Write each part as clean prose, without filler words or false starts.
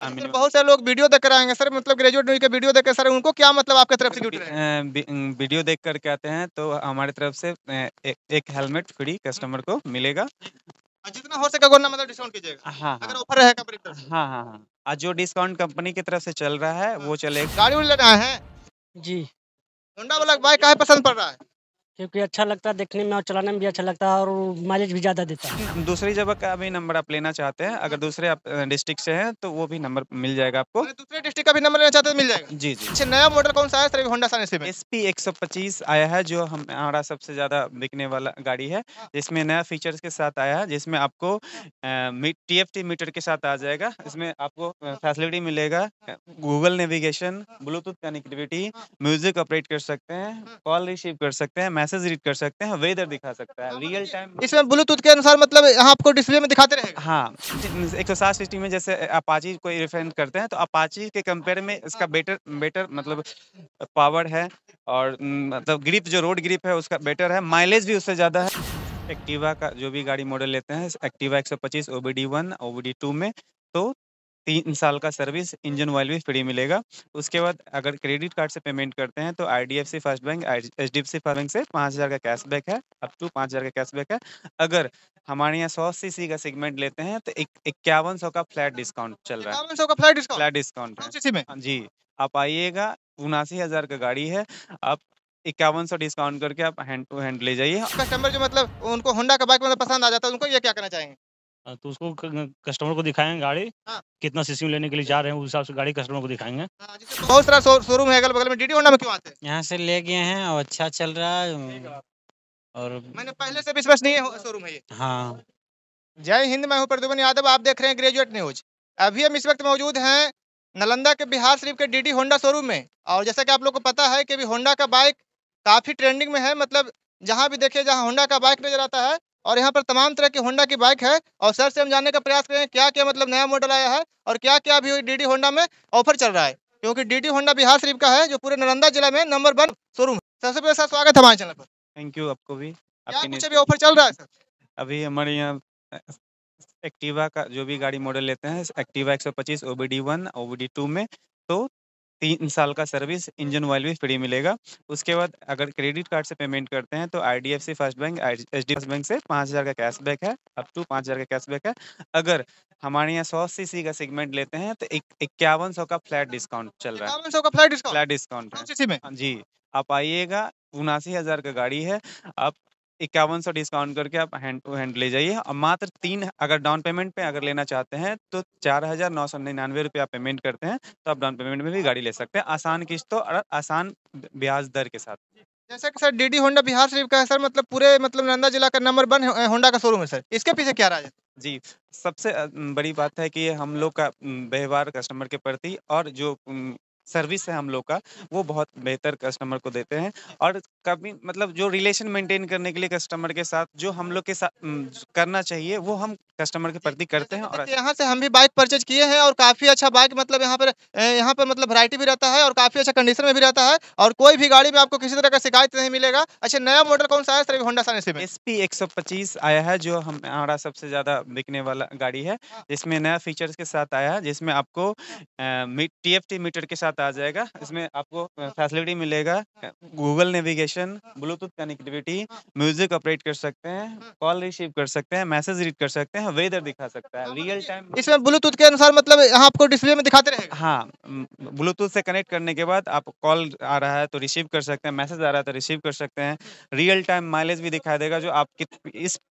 Sir minimum बहुत सारे लोग वीडियो देख कर आएंगे सर, मतलब ग्रेजुएट न्यू के वीडियो देख कर सर, उनको क्या मतलब आपके तरफ से गिफ्ट रहेगा? वीडियो देख करके आते हैं तो हमारी तरफ से एक हेलमेट फ्री कस्टमर को मिलेगा। जितना हो सके उतना मतलब डिस्काउंट कीजिएगा, हाँ, अगर हाँ। ऑफर रहेगा कंपनी की तरफ से। हाँ, हाँ, हाँ। जो डिस्काउंट कंपनी की तरफ से चल रहा है हाँ, वो चलेगा। गाड़ी उड़ी लेना है, जी, होंडा वाला बाइक काहे पसंद पड़ रहा है? क्योंकि अच्छा लगता है देखने में और चलाने में भी अच्छा लगता है और माइलेज भी ज़्यादा देता है। दूसरी जगह का भी नंबर आप लेना चाहते हैं, अगर दूसरे आप डिस्ट्रिक्ट से हैं तो वो भी नंबर मिल जाएगा आपको। मैंने दूसरे डिस्ट्रिक्ट का भी नंबर लेना चाहते हैं तो मिल जाएगा? जी, जी। अच्छा, नया मॉडल कौन सा है सर होंडा शाइन एसपी में? एसपी 125 आया है जो हमारा सबसे ज़्यादा बिकने वाला गाड़ी है, हाँ, जिसमें नया फीचर्स के साथ आया है, जिसमें आपको टीएफटी मीटर के साथ आ जाएगा। इसमें आपको फैसिलिटी मिलेगा, गूगल नेविगेशन, ब्लूटूथ कनेक्टिविटी, हाँ, म्यूजिक ऑपरेट कर सकते हैं, हाँ। कॉल रिसीव कर सकते हैं, मैसेज रीड कर सकते हैं, वेदर दिखा सकता है, हाँ, मतलब रियल टाइम। इसमें ब्लूटूथ के अनुसार मतलब यहाँ आपको डिस्प्ले में दिखाते रहेगा? हाँ, 160 में जैसे अपाची कोई रेफरेंस करते हैं तो अपाची के कंपेयर में इसका बेटर बेटर मतलब पावर है, और मतलब ग्रिप जो रोड ग्रिप है उसका बेटर है, माइलेज भी उससे ज़्यादा है। एक्टिवा का जो भी गाड़ी मॉडल लेते हैं, एक्टिवा 125 OBD1 OBD2 में, तो 3 साल का सर्विस, इंजन ऑयल भी फ्री मिलेगा। उसके बाद अगर क्रेडिट कार्ड से पेमेंट करते हैं तो IDFC first bank, HDFC first bank से 5,000 का कैशबैक है, अप टू 5,000 का कैशबैक है। अगर हमारे यहाँ 100 सीसी का सेगमेंट लेते हैं तो 5100 का फ्लैट डिस्काउंट चल रहा है। 5100 का फ्लैट डिस्काउंट फ्लैट डिस्काउंट है। 100 सीसी में? हाँ जी, आप आइएगा, 79,000 का गाड़ी है, आप 5100 डिस्काउंट करके आप हैंड टू हैंड ले जाइए। कस्टमर जो मतलब उनको होंडा का बाइक मतलब पसंद आ जाता है, उनको ये क्या कहना चाहेंगे? तो उसको कस्टमर को दिखाएँगे गाड़ी, हाँ, कितना सीसी में लेने के लिए जा रहे हैं, उस हिसाब से गाड़ी कस्टमर को दिखाएँगे। हाँ, जैसे बहुत सारा शोरूम है अगल-बगल में, डीडी होंडा में क्यों आते हैं? यहाँ से ले गए हैं और अच्छा चल रहा है और मैंने पहले से विश्वसनीय शोरूम है ये। हाँ। जय हिंद, मैं हूँ प्रद्युमन यादव, आप देख रहे हैं ग्रेजुएट न्यूज। अभी हम इस वक्त मौजूद हैं नालंदा के बिहार शरीफ के डीडी होंडा शोरूम में, और जैसा कि आप लोग को पता है कि अभी होंडा का बाइक काफ़ी ट्रेंडिंग में है, मतलब जहाँ भी देखिए जहाँ होंडा का बाइक नजर आता है, और यहाँ पर तमाम तरह की होंडा की बाइक है। और सर से हम जानने का प्रयास करें क्या क्या मतलब नया मॉडल आया है और क्या क्या अभी डीडी होंडा में ऑफर चल रहा है, क्योंकि डीडी होंडा बिहार शरीफ का है जो पूरे नालंदा जिला में नंबर 1 शोरूम है। सबसे पहले सर स्वागत है हमारे चैनल पर। थैंक यू आपको भी। क्या आपकी कुछ न्यूज़ अभी ऑफर चल रहा है सर? अभी हमारे यहाँ एक्टिवा का जो भी गाड़ी मॉडल लेते हैं, एक्टिवा 125 OBD1 OBD2 में, तो 3 साल का सर्विस, इंजन ऑयल भी फ्री मिलेगा। उसके बाद अगर क्रेडिट कार्ड से पेमेंट करते हैं तो IDFC first bank, HDFC bank से 5,000 का कैशबैक है, अप टू 5,000 का कैशबैक है। अगर हमारे यहाँ 100 सीसी का सेगमेंट लेते हैं तो 5100 का फ्लैट डिस्काउंट चल रहा है। 5100 का फ्लैट डिस्काउंट फ्लैट डिस्काउंट 100 है। सीसी में? हाँ जी, आप आइएगा, 79,000 का गाड़ी है, आप 5100 डिस्काउंट करके आप हैंड टू हैंड ले जाइए, और मात्र 3 अगर डाउन पेमेंट पे अगर लेना चाहते हैं तो 4,999 रुपये आप पेमेंट करते हैं, तो आप डाउन पेमेंट में भी गाड़ी ले सकते हैं, आसान किस्तों और आसान ब्याज दर के साथ। जैसा कि sir DD Honda Bihar Sharif का है सर, मतलब पूरे मतलब नालंदा जिला का नंबर 1 होंडा का शोरूम है सर। इसके पीछे क्या राज है? जी, सबसे बड़ी बात है कि ये हम लोग का व्यवहार कस्टमर के प्रति, और जो सर्विस है हम लोग का, वो बहुत बेहतर कस्टमर को देते हैं, और कभी मतलब जो रिलेशन मेंटेन करने के लिए कस्टमर के साथ जो हम लोग के साथ करना चाहिए, वो हम कस्टमर के प्रति करते हैं। और देखिए यहाँ से हम भी बाइक परचेज किए हैं, और काफ़ी अच्छा बाइक मतलब यहाँ पर मतलब वैरायटी भी रहता है और काफ़ी अच्छा कंडीशन में भी रहता है, और कोई भी गाड़ी में आपको किसी तरह का शिकायत नहीं मिलेगा। अच्छा, नया मॉडल कौन सा है सर होंडा शाइन एसपी में? एसपी 125 आया है जो हमारा सबसे ज़्यादा बिकने वाला गाड़ी है, हाँ, जिसमें नया फीचर्स के साथ आया है, जिसमें आपको टीएफटी मीटर के साथ आ जाएगा। इसमें आपको फैसिलिटी मिलेगा, गूगल नेविगेशन, ब्लूटूथ कनेक्टिविटी, हाँ, म्यूजिक ऑपरेट कर सकते हैं, हाँ, कॉल रिसीव कर सकते हैं, मैसेज रीड कर सकते हैं, वेदर दिखा सकता है, हाँ, रियल मतलब टाइम। इसमें ब्लूटूथ के अनुसार मतलब यहाँ आपको डिस्प्ले में दिखाते रहेगा? हाँ, ब्लूटूथ से कनेक्ट करने के बाद आप कॉल आ रहा है तो रिसीव कर सकते हैं, मैसेज आ रहा है तो रिसीव कर सकते हैं। रियल टाइम माइलेज भी दिखाई देगा, जो आप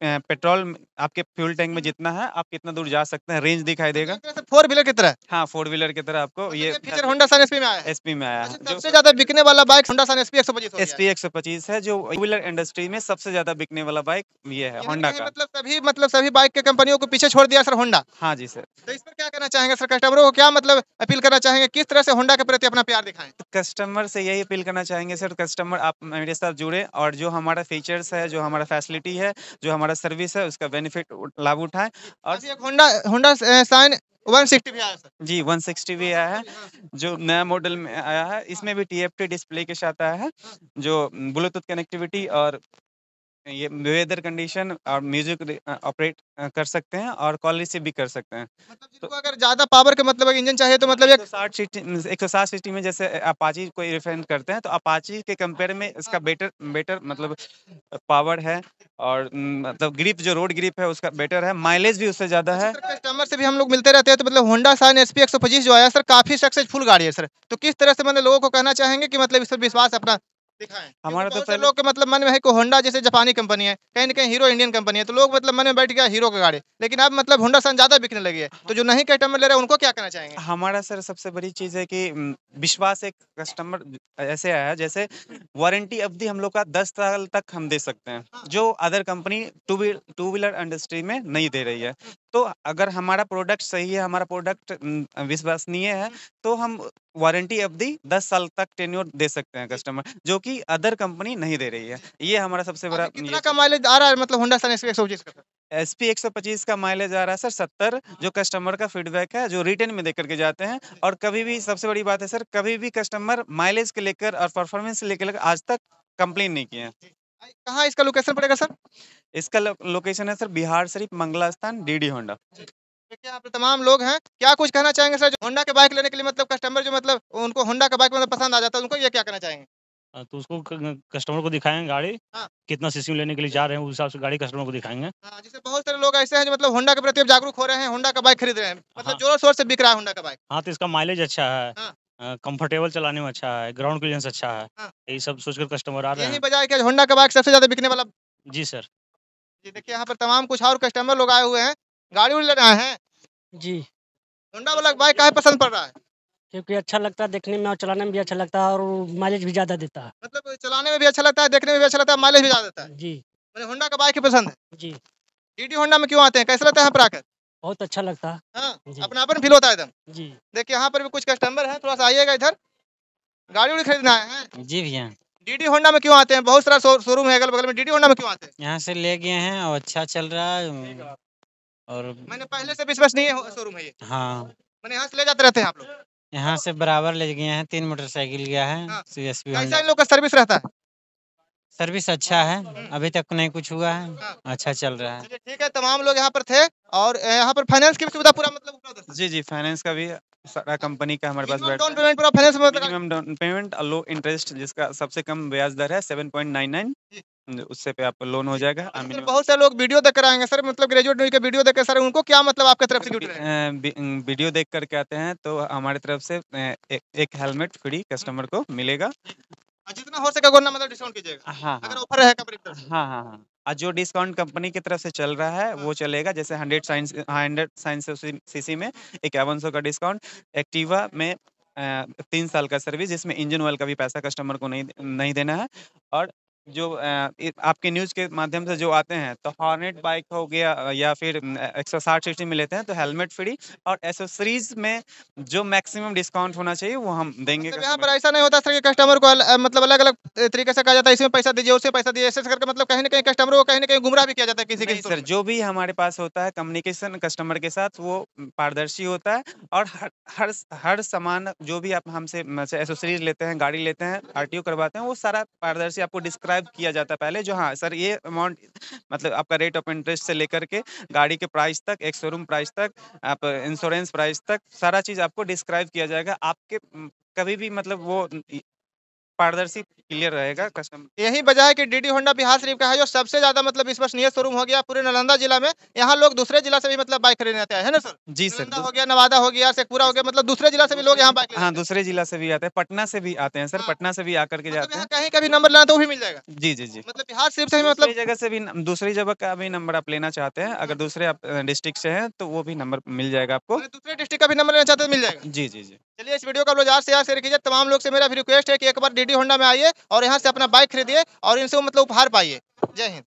पेट्रोल आपके फ्यूल टैंक में जितना है, आप कितना दूर जा सकते हैं, रेंज दिखाई मतलब देगा। एक तरह से 4 व्हीलर की तरह? हाँ, 4 व्हीलर की तरह आपको मतलब ये ये फीचर होंडा शाइन एसपी में आया है? एसपी में आया अच्छा, है, जो सबसे ज़्यादा बिकने वाला बाइक होंडा शाइन एसपी 125 हो गया है। एसपी 125 है, जो टू व्हीलर इंडस्ट्री में सबसे ज़्यादा बिकने वाला बाइक ये है, कहीं न होंडा कहीं का। मतलब सभी बाइक के कंपनियों को पीछे छोड़ दिया सर होंडा। हाँ जी सर। तो इस पर क्या कहना चाहेंगे सर, कस्टमरों को क्या मतलब अपील करना चाहेंगे, किस तरह से होंडा के प्रति अपना प्यार दिखाएँ? कस्टमर से यही अपील करना चाहेंगे सर, कस्टमर आप मेरे साथ जुड़े, और जो हमारा फीचर्स है, जो हमारा फैसिलिटी है, जो हमारा सर्विस है, उसका बेनिफिट लाभ उठाएं। और अभी एक होंडा होंडा शाइन 160 भी आया है सर। जी, 160 भी आया है, हाँ, जो नया मॉडल में आया है, हाँ, इसमें भी टीएफटी डिस्प्ले के साथ आया है, हाँ। जो ब्लूटूथ कनेक्टिविटी और ये वेदर कंडीशन और म्यूजिक ऑपरेट कर सकते हैं और कॉल रिसीव भी कर सकते हैं। मतलब जिनको अगर ज्यादा पावर के मतलब इंजन चाहिए तो मतलब एक 160 सिटी में जैसे अपाची को रिफर करते हैं तो अपाची के कंपेयर में इसका बेटर बेटर मतलब पावर है और मतलब ग्रिप जो रोड ग्रिप है उसका बेटर है, माइलेज भी उससे ज्यादा है। कस्टमर से भी हम लोग मिलते रहते हैं तो मतलब होंडा शाइन एसपी 125 जो आया सर काफी सक्सेसफुल गाड़ी है सर। तो किस तरह से मतलब लोगों को कहना चाहेंगे कि मतलब इस पर विश्वास अपना दिखाएं? हमारा तो बहुत से पहले लोग के मतलब मन में है कि होंडा जैसे जापानी कंपनी है, कहीं ना कहीं हीरो इंडियन कंपनी है, तो लोग मतलब मन में बैठ गया हीरो की गाड़ी, लेकिन अब मतलब होंडा शाइन ज्यादा बिकने लगी है। तो जो नहीं कस्टमर ले रहे हैं उनको क्या कहना चाहेंगे? हमारा सर सबसे बड़ी चीज़ है कि विश्वास एक कस्टमर ऐसे आया जैसे वारंटी अवधि हम लोग का 10 साल तक हम दे सकते हैं, जो other company two wheeler industry में नहीं दे रही है। तो अगर हमारा प्रोडक्ट सही है, हमारा प्रोडक्ट विश्वसनीय है, तो हम वारंटी अवधि 10 साल तक टेन्योर दे सकते हैं कस्टमर, जो कि अदर कंपनी नहीं दे रही है। ये हमारा सबसे बड़ा अभी कितना का माइलेज आ रहा है मतलब होंडा शाइन एसपी 125 का? एसपी 125 का माइलेज आ रहा है सर 70, जो कस्टमर का फीडबैक है, जो रिटर्न में देकर के जाते हैं। और कभी भी सबसे बड़ी बात है सर, कभी भी कस्टमर माइलेज के लेकर और परफॉर्मेंस से लेकर आज तक कंप्लेन नहीं किए हैं। कहाँ इसका लोकेशन पड़ेगा सर? इसका लोकेशन है सर बिहार शरीफ मंगला स्थान डीडी होंडा। देखिए यहाँ पे तमाम लोग हैं, क्या कुछ कहना चाहेंगे सर? जो होंडा के बाइक लेने के लिए मतलब कस्टमर जो मतलब उनको होंडा का बाइक मतलब पसंद आ जाता है, उनको ये क्या कहना चाहेंगे? तो उसको कस्टमर को दिखाएंगे गाड़ी हाँ। कितना सीसी में लेने के लिए जा रहे हैं, उस हिसाब से गाड़ी कस्टमर को दिखाएंगे। हाँ, जैसे बहुत सारे लोग ऐसे हैं जो मतलब होंडा के प्रति अब जागरूक हो रहे हैं, होंडा का बाइक खरीद रहे हैं, मतलब हाँ। जोरों शोर से बिक रहा है होंडा का बाइक। हाँ, तो इसका माइलेज अच्छा हाँ। है, कंफर्टेबल चलाने में अच्छा है, ग्राउंड क्लियरेंस अच्छा है, हाँ। यही सब सोचकर कस्टमर आ रहे यही हैं। वजह है कि होंडा का बाइक सबसे ज्यादा बिकने वाला। जी सर। जी देखिए यहाँ पर तमाम कुछ और कस्टमर लोग आए हुए हैं, गाड़ी उड़ी लेने आए हैं। जी, होंडा वाला बाइक काहे पसंद पड़ रहा है? क्योंकि अच्छा लगता है देखने में और चलाने में भी अच्छा लगता है और माइलेज भी ज़्यादा देता है। मतलब चलाने में भी अच्छा लगता है, देखने में भी अच्छा लगता है, माइलेज भी ज्यादा देता है। जी, मुझे होंडा का बाइक ही पसंद है। जी, डीडी होंडा में क्यों आते हैं, कैसा लगता है यहाँ पर आकर? बहुत अच्छा लगता है। हाँ, जी। अपनापन फील होता है एकदम। जी, देखिए यहाँ पर भी कुछ कस्टमर हैं, थोड़ा सा आइएगा इधर। गाड़ी उड़ी खरीदना है? जी भैया, डीडी होंडा में क्यों आते हैं? बहुत सारा शोरूम है अगल बगल में, डीडी होंडा में क्यों आते हैं? यहाँ से ले गए हैं और अच्छा चल रहा है। और मैंने पहले से विश्वसनीय शोरूम है ये, हाँ, मैंने यहाँ से ले जाते रहते हैं आप लोग? यहाँ से बराबर ले गए हैं, 3 मोटरसाइकिल गया है हाँ। CSP कैसा होंडा। इन लोग का सर्विस रहता है? सर्विस अच्छा है, अभी तक नहीं कुछ हुआ है, हाँ। अच्छा चल रहा है। चलिए ठीक है, तमाम लोग यहाँ पर थे और यहाँ पर फाइनेंस की भी सुविधा पूरा मतलब उपलब्ध है। जी, फाइनेंस का भी सारा कंपनी का हमारे पास मिनिमम बैठता डाउन है। पेमेंट पूरा फाइनेंस में मतलब मिनिमम डाउन पेमेंट और लो इंटरेस्ट, जिसका सबसे कम ब्याज दर है 7.99, उससे पे आपका लोन हो जाएगा। सर बहुत सारे लोग वीडियो देख कर आएंगे सर, मतलब ग्रेजुएट के वीडियो देख कर सर, उनको क्या मतलब आपके तरफ से गिफ्ट रहेगा? वीडियो देख करके आते हैं तो हमारी तरफ से एक हेलमेट फ्री कस्टमर को मिलेगा। जितना हो सके उतना मतलब डिस्काउंट कीजिएगा हाँ अगर हाँ ऑफर रहेगा अपनी तरफ से। हाँ हाँ हाँ। और जो डिस्काउंट कंपनी की तरफ से चल रहा है वो चलेगा, जैसे 100 साइंस सीसी में 5100 का डिस्काउंट, एक्टिवा में 3 साल का सर्विस, जिसमें इंजन ऑयल का भी पैसा कस्टमर को नहीं देना है। और जो आपके न्यूज़ के माध्यम से जो आते हैं तो हॉर्नेट बाइक हो गया या फिर 160 सीसी में लेते हैं तो हेलमेट फ्री, और एसेसरीज में जो मैक्सिमम डिस्काउंट होना चाहिए वो हम देंगे मतलब यहाँ customer पर ऐसा नहीं होता सर कि कस्टमर को मतलब अलग अलग तरीके से कहा जाता है, इसमें पैसा दीजिए उसमें पैसा दीजिए, ऐसे करके मतलब कहीं ना कहीं कस्टमर को कहीं ना कहीं गुमराह भी किया जाता है किसी नहीं किसी सर, जो भी हमारे पास होता है कम्युनिकेशन कस्टमर के साथ वो पारदर्शी होता है। और हर सामान जो भी आप हमसे एसेसरीज लेते हैं, गाड़ी लेते हैं, आरटीओ करवाते हैं, वो सारा पारदर्शी आपको डिस्क्राइब किया जाता है पहले, जो हाँ सर ये अमाउंट मतलब आपका रेट ऑफ इंटरेस्ट से लेकर के गाड़ी के प्राइस तक, एक शोरूम प्राइस तक, आप इंश्योरेंस प्राइस तक, सारा चीज़ आपको डिस्क्राइब किया जाएगा। आपके कभी भी मतलब वो पारदर्शी क्लियर रहेगा कस्टमर। यही वजह है कि डीडी होंडा बिहार शरीफ का है जो सबसे ज्यादा मतलब विश्वसनीय शोरूम हो गया पूरे नालंदा जिला में। यहाँ लोग दूसरे जिला से भी मतलब बाइक खरीदने आते हैं, है ना सर? जी सर। नालंदा हो गया, नवादा हो गया, शेखपुरा हो गया, मतलब दूसरे जिला से भी लोग यहाँ बाइक हाँ, दूसरे जिला से भी आते हैं, पटना से भी आते हैं सर, हाँ। पटना से भी आकर के मतलब जाते यहाँ हैं। कहीं का भी नंबर लेना तो वो भी मिल जाएगा, जी जी जी। मतलब बिहार शरीफ से भी दूसरी मतलब जगह से भी दूसरी जगह का भी नंबर आप लेना चाहते हैं, अगर दूसरे आप डिस्ट्रिक्ट से हैं तो वो भी नंबर मिल जाएगा आपको। दूसरे डिस्ट्रिक्ट का भी नंबर लेना चाहते हैं तो मिल जाएगा। जी जी जी। चलिए इस वीडियो को आप लोग ज़्यादा से ज़्यादा शेयर कीजिए। तमाम लोग से मेरा भी रिक्वेस्ट है कि एक बार डीडी होंडा में आइए और यहाँ से अपना बाइक खरीदिए और इनसे वो मतलब उपहार पाइए। जय हिंद।